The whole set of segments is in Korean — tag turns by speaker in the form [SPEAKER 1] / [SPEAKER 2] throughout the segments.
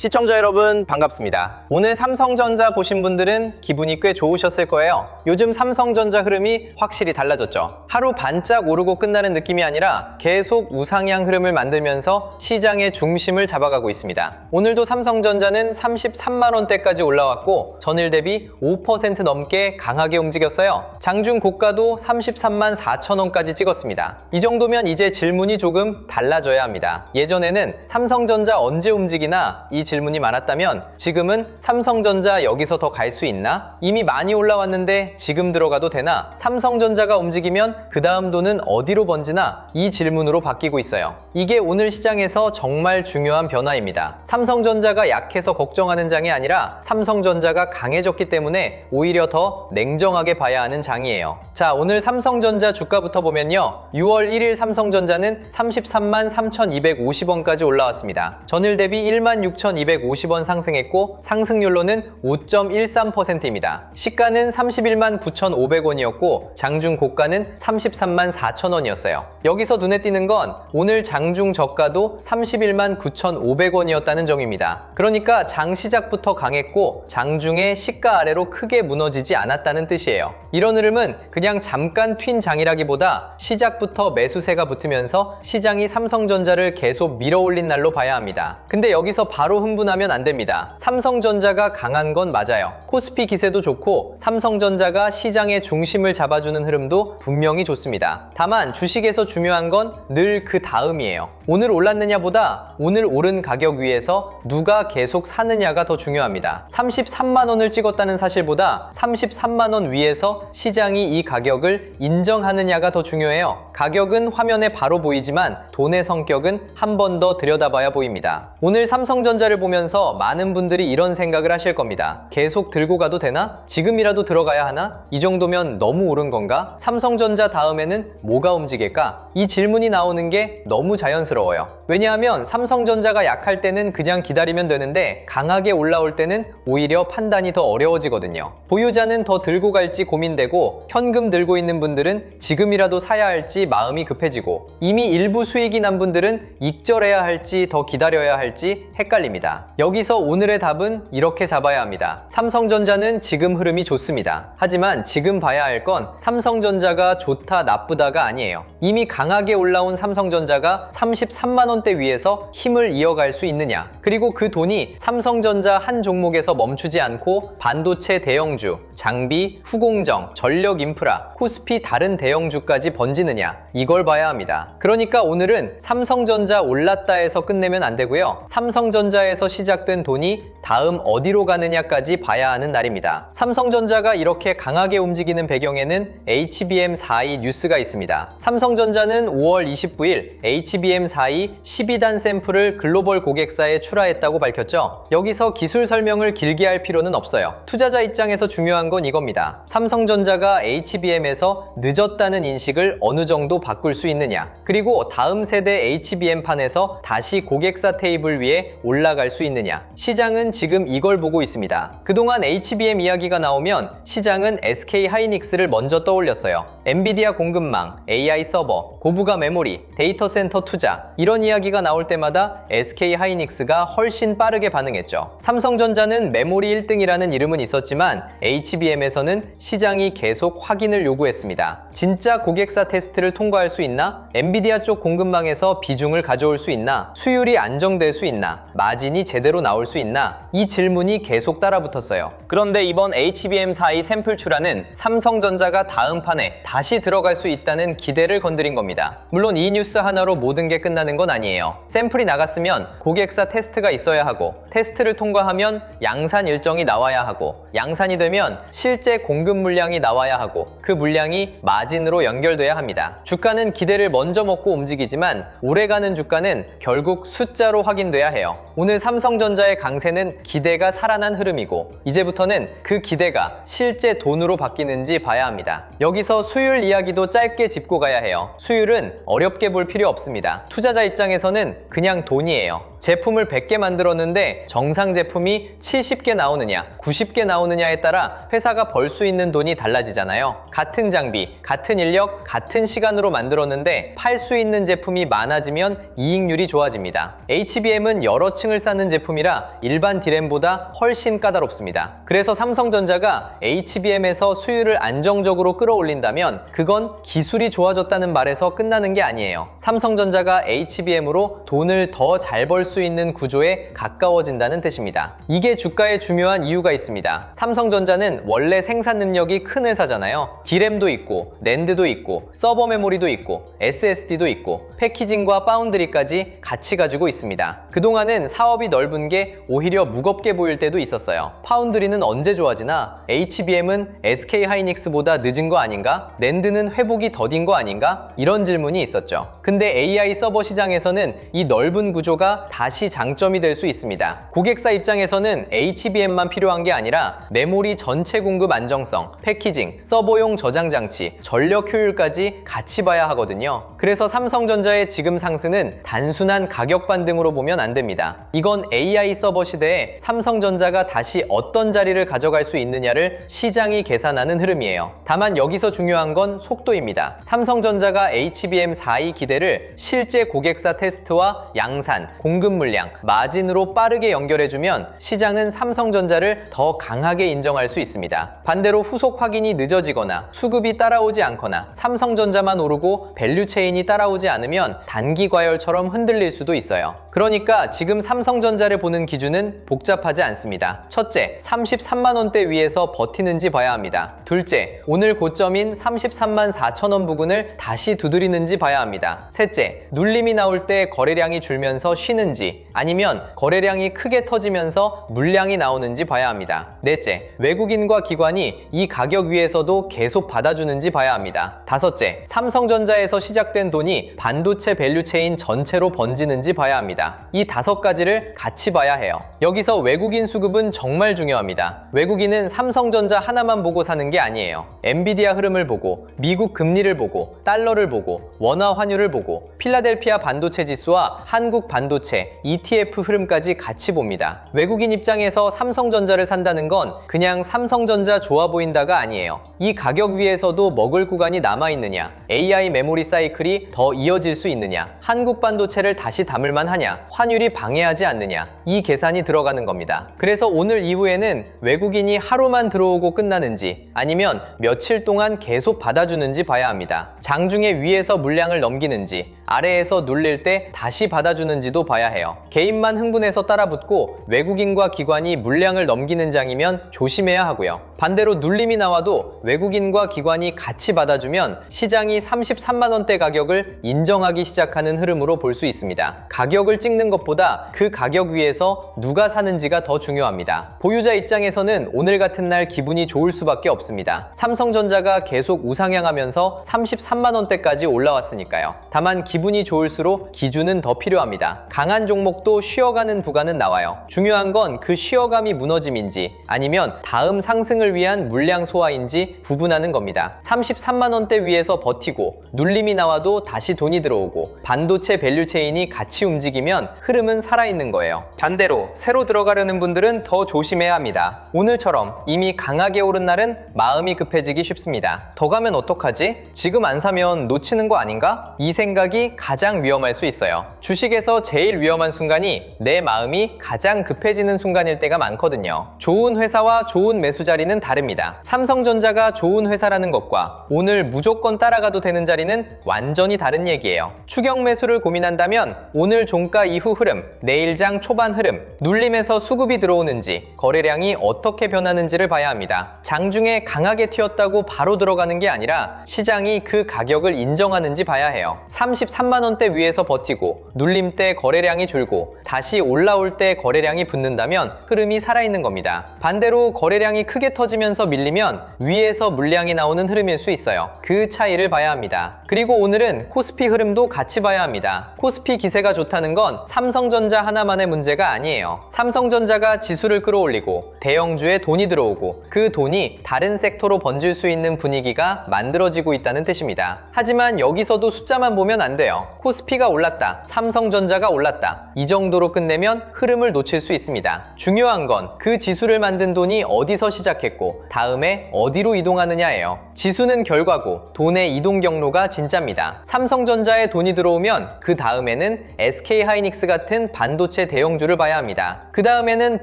[SPEAKER 1] 시청자 여러분 반갑습니다. 오늘 삼성전자 보신 분들은 기분이 꽤 좋으셨을 거예요. 요즘 삼성전자 흐름이 확실히 달라졌죠. 하루 반짝 오르고 끝나는 느낌이 아니라 계속 우상향 흐름을 만들면서 시장의 중심을 잡아가고 있습니다. 오늘도 삼성전자는 33만 원대까지 올라왔고 전일 대비 5% 넘게 강하게 움직였어요. 장중 고가도 33만 4천 원까지 찍었습니다. 이 정도면 이제 질문이 조금 달라져야 합니다. 예전에는 삼성전자 언제 움직이나 이 질문이 많았다면 지금은 삼성전자 여기서 더 갈 수 있나? 이미 많이 올라왔는데 지금 들어가도 되나? 삼성전자가 움직이면 그 다음 돈은 어디로 번지나? 이 질문으로 바뀌고 있어요. 이게 오늘 시장에서 정말 중요한 변화입니다. 삼성전자가 약해서 걱정하는 장이 아니라 삼성전자가 강해졌기 때문에 오히려 더 냉정하게 봐야 하는 장이에요. 자, 오늘 삼성전자 주가부터 보면요. 6월 1일 삼성전자는 33만 3,250원까지 올라왔습니다. 전일 대비 16,250원 상승했고 상승률로는 5.13%입니다. 시가는 31만 9,500원이었고 장중 고가는 33만 4천원이었어요. 여기서 눈에 띄는 건 오늘 장중 저가도 31만 9,500원이었다는 점입니다. 그러니까 장 시작부터 강했고 장중에 시가 아래로 크게 무너지지 않았다는 뜻이에요. 이런 흐름은 그냥 잠깐 튄 장이라기보다 시작부터 매수세가 붙으면서 시장이 삼성전자를 계속 밀어올린 날로 봐야 합니다. 근데 여기서 바로 흥분하면 안 됩니다. 삼성전자가 강한 건 맞아요. 코스피 기세도 좋고 삼성전자가 시장의 중심을 잡아주는 흐름도 분명히 좋습니다. 다만 주식에서 중요한 건 늘 그 다음이에요. 오늘 올랐느냐 보다 오늘 오른 가격 위에서 누가 계속 사느냐가 더 중요합니다. 33만 원을 찍었다는 사실보다 33만 원 위에서 시장이 이 가격을 인정하느냐가 더 중요해요. 가격은 화면에 바로 보이지만 돈의 성격은 한 번 더 들여다봐야 보입니다. 오늘 삼성전자를 보면서 많은 분들이 이런 생각을 하실 겁니다. 계속 들고 가도 되나? 지금이라도 들어가야 하나? 이 정도면 너무 오른 건가? 삼성전자 다음에는 뭐가 움직일까? 이 질문이 나오는 게 너무 자연스러워요. 왜냐하면 삼성전자가 약할 때는 그냥 기다리면 되는데 강하게 올라올 때는 오히려 판단이 더 어려워지거든요. 보유자는 더 들고 갈지 고민되고 현금 들고 있는 분들은 지금이라도 사야 할지 마음이 급해지고 이미 일부 수익이 난 분들은 익절해야 할지 더 기다려야 할지 헷갈립니다. 여기서 오늘의 답은 이렇게 잡아야 합니다. 삼성전자는 지금 흐름이 좋습니다. 하지만 지금 봐야 할 건 삼성전자가 좋다 나쁘다가 아니에요. 이미 강하게 올라온 삼성전자가 33만 원대 위에서 힘을 이어갈 수 있느냐, 그리고 그 돈이 삼성전자 한 종목에서 멈추지 않고 반도체 대형주, 장비, 후공정, 전력 인프라, 코스피 다른 대형주까지 번지느냐, 이걸 봐야 합니다. 그러니까 오늘은 삼성전자 올랐다 해서 끝내면 안 되고요. 삼성전자에서 시작된 돈이 다음 어디로 가느냐까지 봐야 하는 날입니다. 삼성전자가 이렇게 강하게 움직이는 배경에는 HBM4E 뉴스가 있습니다. 삼성전자는 5월 29일 HBM4E 12단 샘플을 글로벌 고객사에 출하했다고 밝혔죠. 여기서 기술 설명을 길게 할 필요는 없어요. 투자자 입장에서 중요한 건 이겁니다. 삼성전자가 HBM에서 늦었다는 인식을 어느 정도 바꿀 수 있느냐, 그리고 다음 세대 HBM판에서 다시 고객사 테이블 위에 올라갈 수 있느냐. 시장은 지금 이걸 보고 있습니다. 그동안 HBM 이야기가 나오면 시장은 SK 하이닉스를 먼저 떠올렸어요. 엔비디아 공급망, AI 서버, 고부가 메모리, 데이터 센터 투자, 이런 이야기가 나올 때마다 SK 하이닉스가 훨씬 빠르게 반응했죠. 삼성전자는 메모리 1등이라는 이름은 있었지만 HBM에서는 시장이 계속 확인을 요구했습니다. 진짜 고객사 테스트를 통과할 수 있나? 엔비디아 쪽 공급망에서 비중을 가져올 수 있나? 수율이 안정될 수 있나? 마진이 제대로 나올 수 있나? 이 질문이 계속 따라붙었어요. 그런데 이번 HBM4E 샘플 출하는 삼성전자가 다음 판에 다시 들어갈 수 있다는 기대를 건드린 겁니다. 물론 이 뉴스 하나로 모든 게 끝나는 건 아니에요. 샘플이 나갔으면 고객사 테스트가 있어야 하고, 테스트를 통과하면 양산 일정이 나와야 하고, 양산이 되면 실제 공급 물량이 나와야 하고, 그 물량이 마진으로 연결돼야 합니다. 주가는 기대를 먼저 먹고 움직이지만 오래가는 주가는 결국 숫자로 확인돼야 해요. 오늘 삼성전자의 강세는 기대가 살아난 흐름이고, 이제부터는 그 기대가 실제 돈으로 바뀌는지 봐야 합니다. 여기서 수율 이야기도 짧게 짚고 가야 해요. 수율은 어렵게 볼 필요 없습니다. 투자자 입장에서는 그냥 돈이에요. 제품을 100개 만들었는데 정상 제품이 70개 나오느냐, 90개 나오느냐에 따라 회사가 벌 수 있는 돈이 달라지잖아요. 같은 장비, 같은 인력, 같은 시간으로 만들었는데 팔 수 있는 제품이 많아지면 이익률이 좋아집니다. HBM은 여러 층을 쌓는 제품이라 일반 D램보다 훨씬 까다롭습니다. 그래서 삼성전자가 HBM에서 수율을 안정적으로 끌어올린다면 그건 기술이 좋아졌다는 말에서 끝나는 게 아니에요. 삼성전자가 HBM으로 돈을 더 잘 벌 수 있는 구조에 가까워진다는 뜻입니다. 이게 주가에 중요한 이유가 있습니다. 삼성전자는 원래 생산 능력이 큰 회사잖아요. D램도 있고, 낸드도 있고, 서버 메모리도 있고, SSD도 있고, 패키징과 파운드리까지 같이 가지고 있습니다. 그동안은 사업이 넓은 게 오히려 무겁게 보일 때도 있었어요. 파운드리는 언제 좋아지나? HBM은 SK 하이닉스보다 늦은 거 아닌가? 낸드는 회복이 더딘 거 아닌가? 이런 질문이 있었죠. 근데 AI 서버 시장에서는 이 넓은 구조가 다시 장점이 될 수 있습니다. 고객사 입장에서는 HBM만 필요한 게 아니라 메모리 전체 공급 안정성, 패키징, 서버용 저장 장치, 전력 효율까지 같이 봐야 하거든요. 그래서 삼성전자의 지금 상승은 단순한 가격 반등으로 보면 안 됩니다. 이건 AI 서버 시대에 삼성전자가 다시 어떤 자리를 가져갈 수 있느냐를 시장이 계산하는 흐름이에요. 다만 여기서 중요한 건 속도입니다. 삼성전자가 HBM4E 기대를 실제 고객사 테스트와 양산, 공급 물량, 마진으로 빠르게 연결해주면 시장은 삼성전자를 더 강하게 인정할 수 있습니다. 반대로 후속 확인이 늦어지거나 수급이 따라오지 않거나 삼성전자만 오르고 밸류체인이 따라오지 않으면 단기 과열처럼 흔들릴 수도 있어요. 그러니까 지금 삼성전자를 보는 기준은 복잡하지 않습니다. 첫째, 33만 원대 위에서 버티는지 봐야 합니다. 둘째, 오늘 고점인 33만 4천 원 부근을 다시 두드리는지 봐야 합니다. 셋째, 눌림이 나올 때 거래량이 줄면서 쉬는지 아니면 거래량이 크게 터지면서 물량이 나오는지 봐야 합니다. 넷째, 외국인과 기관이 이 가격 위에서도 계속 받아주는지 봐야 합니다. 다섯째, 삼성전자에서 시작된 돈이 반도체 밸류체인 전체로 번지는지 봐야 합니다. 이 5가지를 같이 봐야 해요. 여기서 외국인 수급은 정말 중요합니다. 외국인은 삼성전자 하나만 보고 사는 게 아니에요. 엔비디아 흐름을 보고, 미국 금리를 보고, 달러를 보고, 원화 환율을 보고, 필라델피아 반도체 지수와 한국 반도체, ETF 흐름까지 같이 봅니다. 외국인 입장에서 삼성전자를 산다는 건 그냥 삼성전자 좋아 보인다가 아니에요. 이 가격 위에서도 먹을 구간이 남아있느냐, AI 메모리 사이클이 더 이어질 수 있느냐, 한국 반도체를 다시 담을만 하냐, 환율이 방해하지 않느냐, 이 계산이 들어가는 겁니다. 그래서 오늘 이후에는 외국인이 하루만 들어오고 끝나는지 아니면 며칠 동안 계속 받아주는지 봐야 합니다. 장중에 위에서 물량을 넘기는지 아래에서 눌릴 때 다시 받아주는지도 봐야 해요. 개인만 흥분해서 따라붙고 외국인과 기관이 물량을 넘기는 장이면 조심해야 하고요. 반대로 눌림이 나와도 외국인과 기관이 같이 받아주면 시장이 33만 원대 가격을 인정하기 시작하는 흐름으로 볼 수 있습니다. 가격을 찍는 것보다 그 가격 위에서 누가 사는지가 더 중요합니다. 보유자 입장에서는 오늘 같은 날 기분이 좋을 수밖에 없습니다. 삼성전자가 계속 우상향하면서 33만 원대까지 올라왔으니까요. 다만 기분이 좋을수록 기준은 더 필요합니다. 강한 종목도 쉬어가는 구간은 나와요. 중요한 건 그 쉬어감이 무너짐인지 아니면 다음 상승을 위한 물량 소화인지 구분하는 겁니다. 33만 원대 위에서 버티고 눌림이 나와도 다시 돈이 들어오고 반도체 밸류체인이 같이 움직이면 흐름은 살아있는 거예요. 반대로 새로 들어가려는 분들은 더 조심해야 합니다. 오늘처럼 이미 강하게 오른 날은 마음이 급해지기 쉽습니다. 더 가면 어떡하지? 지금 안 사면 놓치는 거 아닌가? 이 생각이 가장 위험할 수 있어요. 주식에서 제일 위험한 순간이 내 마음이 가장 급해지는 순간일 때가 많거든요. 좋은 회사와 좋은 매수 자리는 다릅니다. 삼성전자가 좋은 회사라는 것과 오늘 무조건 따라가도 되는 자리는 완전히 다른 얘기예요. 추격 매수를 고민한다면 오늘 종가 이후 흐름, 내일장 초반 흐름, 눌림에서 수급이 들어오는지, 거래량이 어떻게 변하는지를 봐야 합니다. 장중에 강하게 튀었다고 바로 들어가는 게 아니라 시장이 그 가격을 인정하는지 봐야 해요. 33만 원대 위에서 버티고 눌림 때 거래량이 줄고 다시 올라올 때 거래량이 붙는다면 흐름이 살아있는 겁니다. 반대로 거래량이 크게 터지면서 밀리면 위에서 물량이 나오는 흐름일 수 있어요. 그 차이를 봐야 합니다. 그리고 오늘은 코스피 흐름도 같이 봐야 합니다. 코스피 기세가 좋다는 건 삼성전자 하나만의 문제가 아니에요. 삼성전자가 지수를 끌어올리고 대형주에 돈이 들어오고 그 돈이 다른 섹터로 번질 수 있는 분위기가 만들어지고 있다는 뜻입니다. 하지만 여기서도 숫자만 보면 안 돼요. 코스피가 올랐다, 삼성전자가 올랐다, 이 정도로 끝내면 흐름을 놓칠 수 있습니다. 중요한 건 그 지수를 만든 돈이 어디서 시작했고 다음에 어디로 이동하느냐예요. 지수는 결과고 돈의 이동 경로가 진짜입니다. 삼성전자에 돈이 들어오면 그 다음에는 SK하이닉스 같은 반도체 대형주를 봐야 합니다. 그 다음에는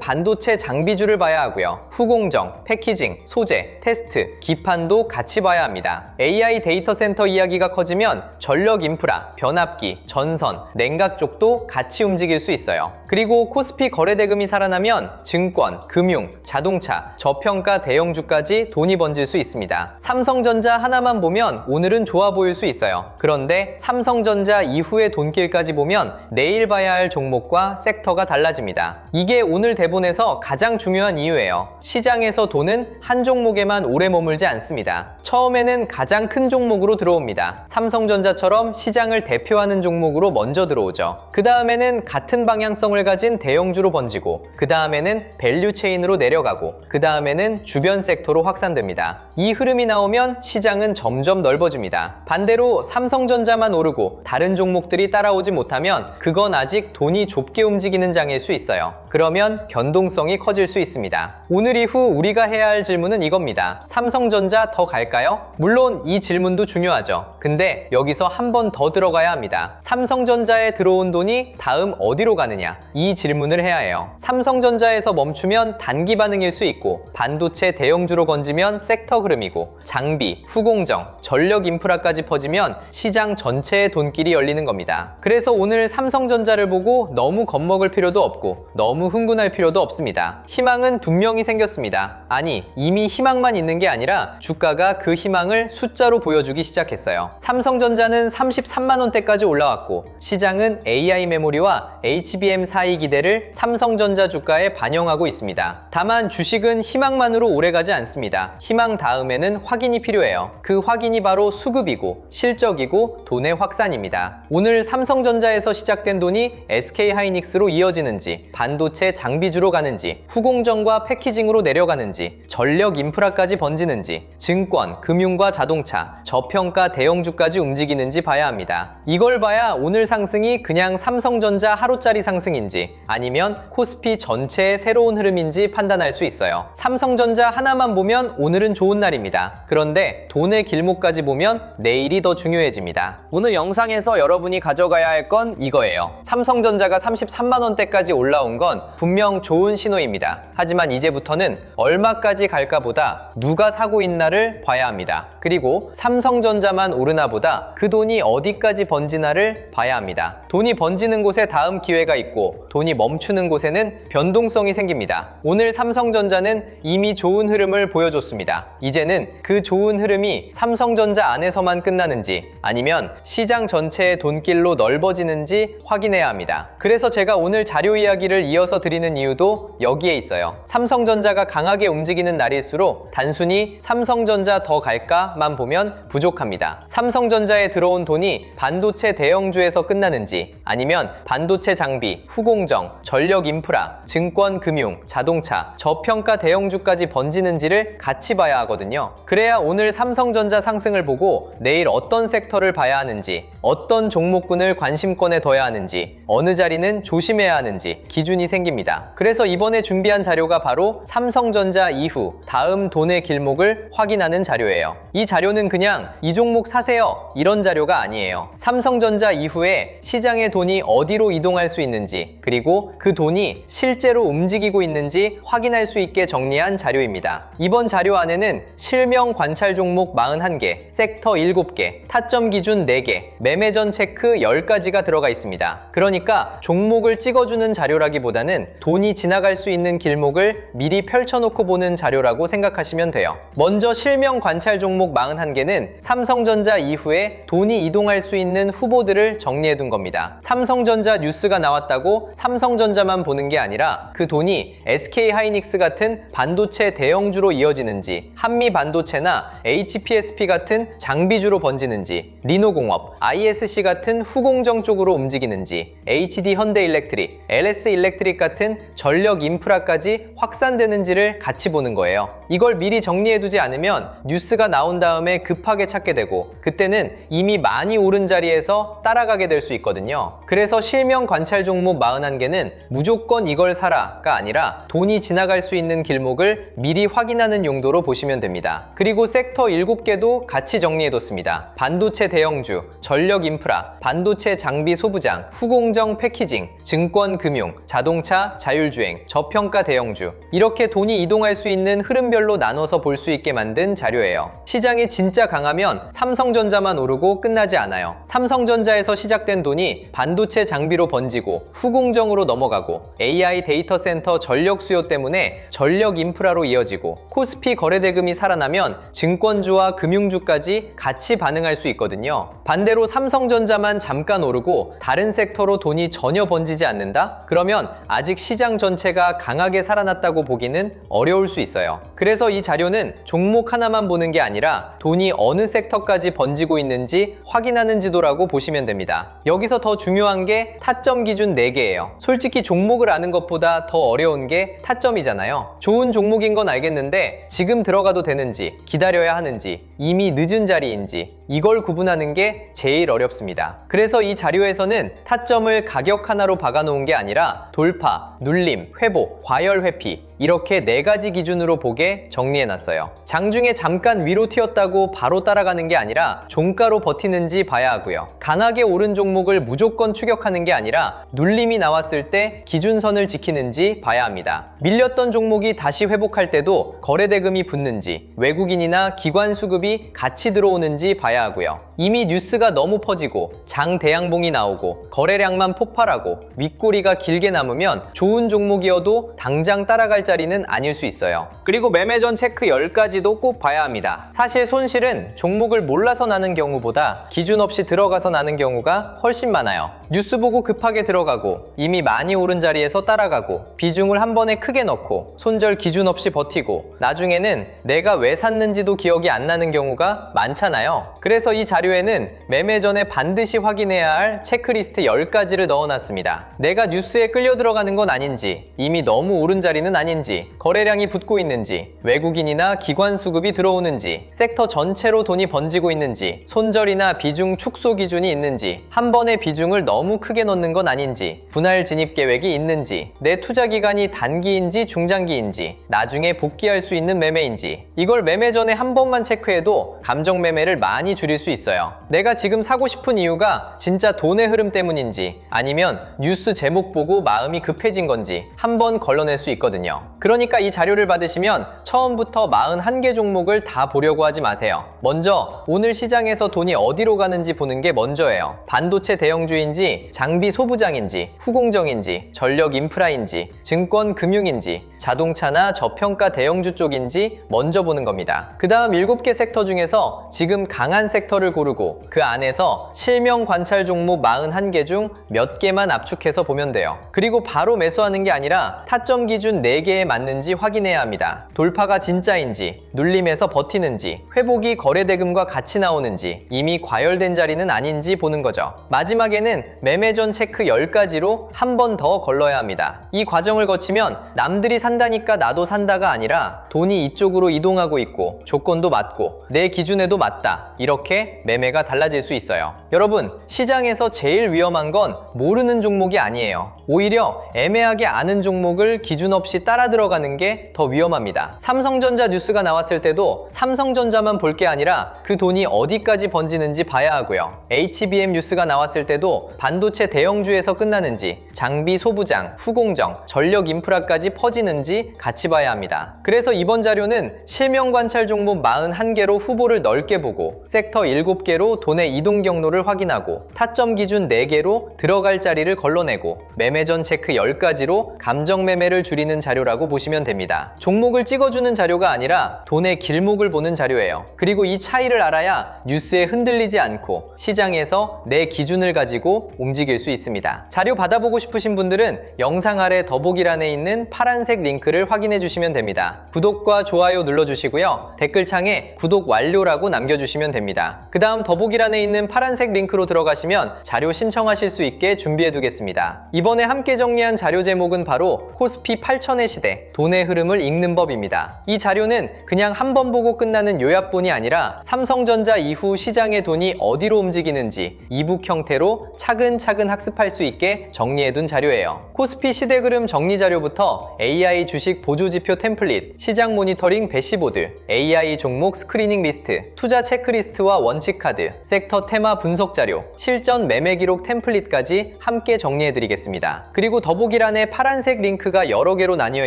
[SPEAKER 1] 반도체 장비주를 봐야 하고요. 후공정, 패키징, 소재, 테스트, 기판도 같이 봐야 합니다. AI 데이터 센터 이야기가 커지면 전력 인프라, 변압기, 전선, 냉각 쪽도 같이 움직일 수 있어요. 그리고 코스피 거래대금이 살아나면 증권, 금융, 자동차, 저평가 대형주까지 돈이 번질 수 있습니다. 삼성전자 하나만 보면 오늘은 좋아 보일 수 있어요. 그런데 삼성전자 이후의 돈길까지 보면 내일 봐야 할 종목과 섹터가 달라집니다. 이게 오늘 대본에서 가장 중요한 이유예요. 시장에서 돈은 한 종목에만 오래 머물지 않습니다. 처음에는 가장 큰 종목으로 들어옵니다. 삼성전자처럼 시장을 대표하는 종목으로 먼저 들어오죠. 그 다음에는 같은 방향성을 가진 대형주로 번지고, 그 다음에는 밸류 체인으로 내려가고, 그 다음에는 주변 섹터로 확산됩니다. 이 흐름이 나오면 시장은 점점 넓어집니다. 반대로 삼성전자만 오르고 다른 종목들이 따라오지 못하면 그건 아직 돈이 좁게 움직이는 장일 수 있어요. 그러면 변동성이 커질 수 있습니다. 오늘 이후 우리가 해야 할 질문은 이겁니다. 삼성전자 더 갈까요? 물론 이 질문도 중요하죠. 근데 여기서 한 번 더 들어가야 합니다. 삼성전자에 들어온 돈이 다음 어디로 가느냐? 이 질문을 해야 해요. 삼성전자에서 멈추면 단기 반응일 수 있고, 반도체 대형주로 번지면 섹터 흐름이고, 장비, 후공정, 전력 인프라까지 퍼지면 시장 전체의 돈길이 열리는 겁니다. 그래서 오늘 삼성전자를 보고 너무 겁먹을 필요도 없고 너무 흥분할 필요도 없습니다. 희망은 분명히 생겼습니다. 아니, 이미 희망만 있는 게 아니라 주가가 그 희망을 숫자로 보여주기 시작했어요. 삼성전자는 33만원대까지 올라왔고, 시장은 AI 메모리와 HBM 사이 기대를 삼성전자 주가에 반영하고 있습니다. 다만 주식은 희망만으로 오래가지 않습니다. 희망 다음에는 확인이 필요해요. 그 확인이 바로 수급이고 실적이고 돈의 확산입니다. 오늘 삼성전자에서 시작된 돈이 SK하이닉스로 이어지는지, 반도체 장비주로 가는지, 후공정과 패키징으로 내려가는지, 전력 인프라까지 번지는지, 증권, 금융과 자동차, 저평가 대형주까지 움직이는지 봐야 합니다. 이걸 봐야 오늘 상승이 그냥 삼성전자 하루짜리 상승인지 아니면 코스피 전체의 새로운 흐름인지 판단할 수 있어요. 삼성전자 하나만 보면 오늘은 좋은 날입니다. 그런데 돈의 길목까지 보면 내일이 더 중요해집니다. 오늘 영상에서 여러분이 가져가야 할 건 이거예요. 삼성전자가 33만원대까지 올라온 건 분명 좋은 신호입니다. 하지만 이제부터는 얼마까지 갈까 보다 누가 사고 있나를 봐야 합니다. 그리고 삼성전자만 오르나 보다 그 돈이 어디까지 번지나를 봐야 합니다. 돈이 번지는 곳에 다음 기회가 있고 돈이 멈추는 곳에는 변동성이 생깁니다. 오늘 삼성전자는 이미 좋은 흐름을 보여줬습니다. 이제는 그 좋은 흐름이 삼성전자 안에서만 끝나는지 아니면 시장 전체의 돈길로 넓어지는지 확인해야 합니다. 그래서 제가 오늘 자료 이야기를 이어서 드리는 이유도 여기에 있어요. 삼성전자가 강하게 움직이는 날일수록 단순히 삼성전자 더 갈까만 보면 부족합니다. 삼성전자에 들어온 돈이 반도체 대형주에서 끝나는지 아니면 반도체 장비, 후공정, 전력 인프라, 증권, 금융, 자동차, 저평가 대형주까지 번지는지를 같이 봐야 하거든요. 그래야 오늘 삼성전자 상승을 보고 내일 어떤 섹터를 봐야 하는지, 어떤 종목군을 관심권에 둬야 하는지, 어느 자리는 조심해야 하는지 기준이 생깁니다. 그래서 이번에 준비한 자료가 바로 삼성전자 이후 다음 돈의 길목을 확인하는 자료예요. 이 자료는 그냥 이 종목 사세요 이런 자료가 아니에요. 삼성전자 이후에 시장의 돈이 어디로 이동할 수 있는지, 그리고 그 돈이 실제로 움직이고 있는지 확인할 수 있게 정리한 자료입니다. 이번 자료 안에는 실명 관찰 종목 41개, 섹터 7개, 타점 기준 4개, 매매전 체크 10가지가 들어가 있습니다. 그러니까 종목을 찍어주는 자료라기보다는 돈이 지나갈 수 있는 길목을 미리 펼쳐놓고 보는 자료라고 생각하시면 돼요. 먼저 실명 관찰 종목 41개는 삼성전자 이후에 돈이 이동할 수 있는 후보들을 정리해둔 겁니다. 삼성전자 뉴스가 나왔다고 삼성전자만 보는 게 아니라 그 돈이 SK하이닉스 같은 반도체 대형주로 이어지는지, 한미반도체나 HPSP 같은 장비주로 번지는지, 리노공업, ISC 같은 후공정 쪽으로 움직이는지, HD 현대일렉트릭, LS 일렉트릭 같은 전력 인프라까지 확산되는지를 같이 보는 거예요. 이걸 미리 정리해두지 않으면 뉴스가 나온 다음에 급하게 찾게 되고 그때는 이미 많이 오른 자리에서 따라가게 될 수 있거든요. 그래서 실명 관찰 종목 41개는 무조건 이걸 사라가 아니라 돈이 지나갈 수 있는 길목을 미리 확인하는 용도로 보시면 됩니다. 그리고 섹터 7개도 같이 정리해뒀습니다. 반도체 대형주, 전력 인프라, 반도체 장비 소부장, 후공정 패키징, 증권 금융, 자동차, 자율주행, 저평가 대형주, 이렇게 돈이 이동할 수 있는 흐름별로 나눠서 볼 수 있게 만든 자료예요. 시장이 진짜 강하면 삼성전자만 오르고 끝나지 않아요. 삼성전자에서 시작된 돈이 반도체 장비로 번지고 후공정으로 넘어가고 AI 데이터 센터 전력 수요 때문에 전력 인프라로 이어지고 코스피 거래대금이 살아나면 증권주와 금융주까지 같이 반응할 수 있거든요. 반대로 삼성전자만 잠깐 오르고 다른 섹터로 돈이 전혀 번지지 않는다? 그러면 아직 시장 전체가 강하게 살아났다고 보기는 어려울 수 있어요. 그래서 이 자료는 종목 하나만 보는 게 아니라 돈이 어느 섹터까지 번지고 있는지 확인하는 지도라고 보시면 됩니다. 여기서 더 중요한 게 타점 기준 4개예요. 솔직히 종목을 아는 것보다 더 어려운 게 타점이잖아요. 좋은 종목인 건 알겠는데 지금 들어가도 되는지, 기다려야 하는지, 이미 늦은 자리인지 이걸 구분하는 게 제일 어렵습니다. 그래서 이 자료에서는 타점을 가격 하나로 박아놓은 게 아니라 돌파, 눌림, 회복, 과열 회피 이렇게 4가지 기준으로 보게 정리해놨어요. 장중에 잠깐 위로 튀었다고 바로 따라가는 게 아니라 종가로 버티는지 봐야 하고요. 강하게 오른 종목을 무조건 추격하는 게 아니라 눌림이 나왔을 때 기준선을 지키는지 봐야 합니다. 밀렸던 종목이 다시 회복할 때도 거래대금이 붙는지 외국인이나 기관 수급이 같이 들어오는지 봐야 하고요. 이미 뉴스가 너무 퍼지고 장 대양봉이 나오고 거래량만 폭발하고 윗꼬리가 길게 남으면 좋은 종목이어도 당장 따라갈 자리는 아닐 수 있어요. 그리고 매매 전 체크 10가지도 꼭 봐야 합니다. 사실 손실은 종목을 몰라서 나는 경우보다 기준 없이 들어가서 나는 경우가 훨씬 많아요. 뉴스 보고 급하게 들어가고 이미 많이 오른 자리에서 따라가고 비중을 한 번에 크게 넣고 손절 기준 없이 버티고 나중에는 내가 왜 샀는지도 기억이 안 나는 경우가 많잖아요. 그래서 이 자료에는 매매 전에 반드시 확인해야 할 체크리스트 10가지를 넣어놨습니다. 내가 뉴스에 끌려 들어가는 건 아닌지, 이미 너무 오른 자리는 아닌지, 거래량이 붙고 있는지, 외국인이나 기관 수급이 들어오는지, 섹터 전체로 돈이 번지고 있는지, 손절이나 비중 축소 기준이 있는지, 한 번에 비중을 너무 크게 넣는 건 아닌지, 분할 진입 계획이 있는지, 내 투자 기간이 단기인지 중장기인지, 나중에 복귀할 수 있는 매매인지, 이걸 매매 전에 한 번만 체크해도 감정 매매를 많이 줄일 수 있어요. 내가 지금 사고 싶은 이유가 진짜 돈의 흐름 때문인지 아니면 뉴스 제목 보고 마음이 급해진 건지 한번 걸러낼 수 있거든요. 그러니까 이 자료를 받으시면 처음부터 41개 종목을 다 보려고 하지 마세요. 먼저 오늘 시장에서 돈이 어디로 가는지 보는 게 먼저예요. 반도체 대형주인지, 장비 소부장인지, 후공정인지, 전력 인프라인지, 증권 금융인지, 자동차나 저평가 대형주 쪽인지 먼저 보는 겁니다. 그 다음 7개 섹터 중에서 지금 강한 섹터를 고르고 그 안에서 실명 관찰 종목 41개 중 몇 개만 압축해서 보면 돼요. 그리고 바로 매수하는 게 아니라 타점 기준 4개에 맞는지 확인해야 합니다. 돌파가 진짜인지, 눌림에서 버티는지, 회복이 거래대금과 같이 나오는지, 이미 과열된 자리는 아닌지 보는 거죠. 마지막에는 매매 전 체크 10가지로 한 번 더 걸러야 합니다. 이 과정을 거치면 남들이 산다니까 나도 산다가 아니라 돈이 이쪽으로 이동하고 있고 조건도 맞고 내 기준에도 맞다, 이렇게 매매가 달라질 수 있어요. 여러분, 시장에서 제일 위험한 건 모르는 종목이 아니에요. 오히려 애매하게 아는 종목을 기준 없이 따라 들어가는 게 더 위험합니다. 삼성전자 뉴스가 나왔을 때도 삼성전자만 볼 게 아니라 그 돈이 어디까지 번지는지 봐야 하고요. HBM 뉴스가 나왔을 때도 반도체 대형주에서 끝나는지, 장비 소부장, 후공정, 전력 인프라까지 퍼지는지 같이 봐야 합니다. 그래서 이번 자료는 실명 관찰 종목 41개로 후보를 넓게 보고 섹터 7개로 돈의 이동 경로를 확인하고 타점 기준 4개로 들어갈 자리를 걸러내고 매매 전 체크 10가지로 감정 매매를 줄이는 자료라고 보시면 됩니다. 종목을 찍어주는 자료가 아니라 돈의 길목을 보는 자료예요. 그리고 이 차이를 알아야 뉴스에 흔들리지 않고 시장에서 내 기준을 가지고 움직일 수 있습니다. 자료 받아보고 싶으신 분들은 영상 아래 더보기란에 있는 파란색 링크를 확인해 주시면 됩니다. 구독과 좋아요 눌러주시고요. 댓글창에 구독 완료라고 남겨주시면 됩니다. 그 다음 다음 더보기란에 있는 파란색 링크로 들어가시면 자료 신청하실 수 있게 준비해두겠습니다. 이번에 함께 정리한 자료 제목은 바로 코스피 8000의 시대, 돈의 흐름을 읽는 법입니다. 이 자료는 그냥 한 번 보고 끝나는 요약본이 아니라 삼성전자 이후 시장의 돈이 어디로 움직이는지 이북 형태로 차근차근 학습할 수 있게 정리해둔 자료예요. 코스피 시대 흐름 정리 자료부터 AI 주식 보조지표 템플릿, 시장 모니터링 배시보드, AI 종목 스크리닝 리스트, 투자 체크리스트와 원칙 카드, 섹터 테마 분석 자료, 실전 매매 기록 템플릿까지 함께 정리해드리겠습니다. 그리고 더보기란에 파란색 링크가 여러 개로 나뉘어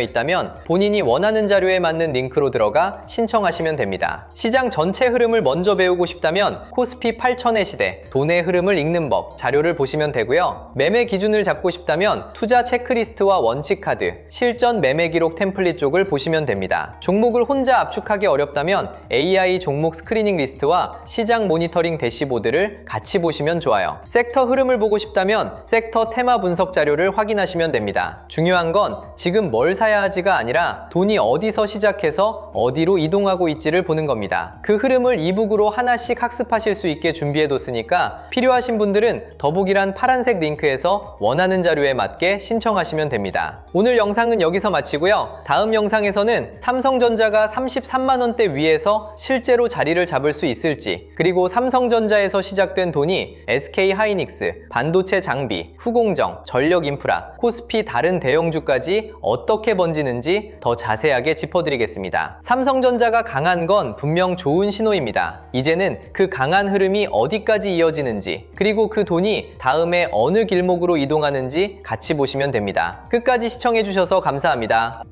[SPEAKER 1] 있다면 본인이 원하는 자료에 맞는 링크로 들어가 신청하시면 됩니다. 시장 전체 흐름을 먼저 배우고 싶다면 코스피 8000의 시대, 돈의 흐름을 읽는 법 자료를 보시면 되고요. 매매 기준을 잡고 싶다면 투자 체크리스트와 원칙 카드, 실전 매매 기록 템플릿 쪽을 보시면 됩니다. 종목을 혼자 압축하기 어렵다면 AI 종목 스크리닝 리스트와 시장 모니터링 대시보드를 같이 보시면 좋아요. 섹터 흐름을 보고 싶다면 섹터 테마 분석 자료를 확인하시면 됩니다. 중요한 건 지금 뭘 사야 하지가 아니라 돈이 어디서 시작해서 어디로 이동하고 있지를 보는 겁니다. 그 흐름을 이북으로 하나씩 학습하실 수 있게 준비해뒀으니까 필요하신 분들은 더보기란 파란색 링크에서 원하는 자료에 맞게 신청하시면 됩니다. 오늘 영상은 여기서 마치고요. 다음 영상에서는 삼성전자가 33만원대 위에서 실제로 자리를 잡을 수 있을지, 그리고 삼성전자에서 시작된 돈이 SK하이닉스, 반도체 장비, 후공정, 전력인프라, 코스피 다른 대형주까지 어떻게 번지는지 더 자세하게 짚어드리겠습니다. 삼성전자가 강한 건 분명 좋은 신호입니다. 이제는 그 강한 흐름이 어디까지 이어지는지, 그리고 그 돈이 다음에 어느 길목으로 이동하는지 같이 보시면 됩니다. 끝까지 시청해주셔서 감사합니다.